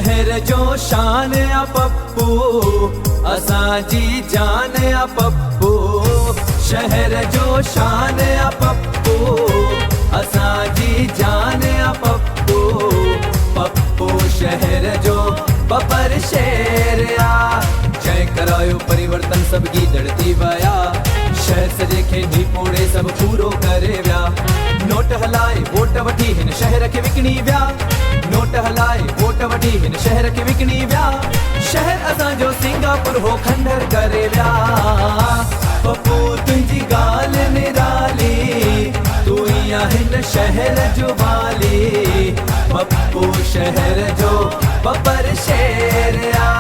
शहर जो शान आ पप्पू असां जी जान आ पप्पू। शहर जो शान आ पप्पू असां जी जान आ पप्पू। पप्पू शहर जो बपर शेर आ। जय करायो परिवर्तन सब गीदड़ती वया। शहर सजे खे नी पोड़े सब पूरो करे विया। नोट हलाए वोट वठी हिन शहर खे विकणी विया। नोट हलाए वोट वठी हिन शहर खे विकणी विया। शहर असांजो सिंगापुर हो खंडर करे विया। पप्पू तुंहिंजी ॻाल्हि निराली तू ई हिन शहर जो वाली। पप्पू शहर जो बपर शेर आ।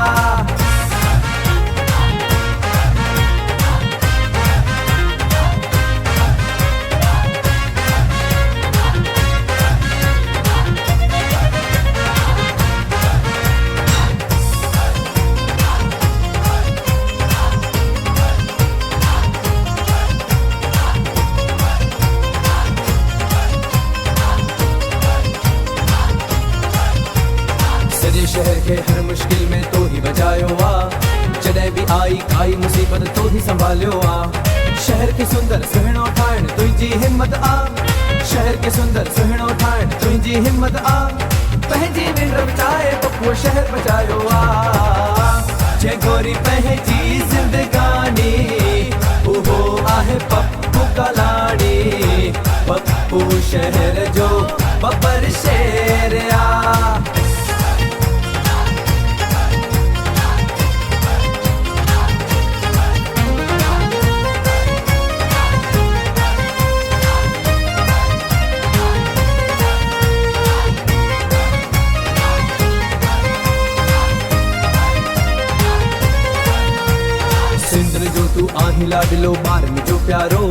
शहर के हर मुश्किल में तो ही बचायो आ। जॾहिं भी आई काई मुसीबत तो ही संभालियो आ। शहर के सुंदर सुहिणो ठाहिण तुंहिंजी हिम्मत आ। शहर के सुंदर सुहिणो ठाहिण तुंहिंजी हिम्मत आ। पंहिंजी निंड बचाए पप्पू शहर बचायो आ। जे गोरी पंहिंजी जिंदगानी उहो आहे पप्पू कलाड़ी। पप्पू शहर जो बपर शेर आ। सिंधर जो तू आही लाडलो ॿारनि जो प्यारो।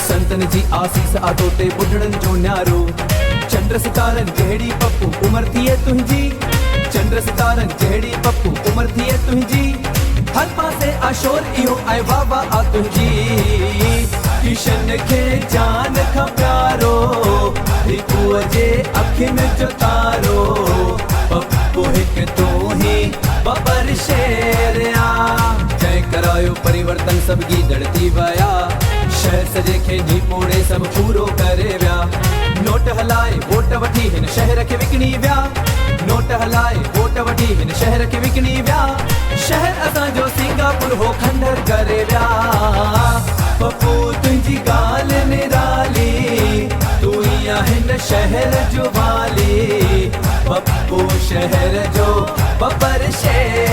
संतन जी आसीस आदो ते ॿुढड़नि जो न्यारो। चंद्र सितारनि जहिड़ी पप्पू उमर थिए तुंहिंजी। चंद्र सितारनि जहिड़ी पप्पू उमर थिए तुंहिंजी। हर पासे आशोर इहो ऐं वाह वाह आ तुंहिंजी। किशन खे जान खां प्यारो रिपुअ जे अखियुनि जो तारो। पप्पू हिकु तू ही बपर शेर आ। जय करायो परिवर्तन सब गीदड़ती वया। शहर सजे खे नी पोड़े सब पूरो करे विया। नोट हलाए वोट वठी हिन शहर खे विकणी विया। नोट हलाए वोट वठी हिन शहर खे विकणी विया। शहर असांजो सिंगापुर हो खंडर करे विया। पप्पू तुंहिंजी ॻाल्हि निराली तू ई हिन शहर जो वाली। पप्पू शहर जो बपर शेर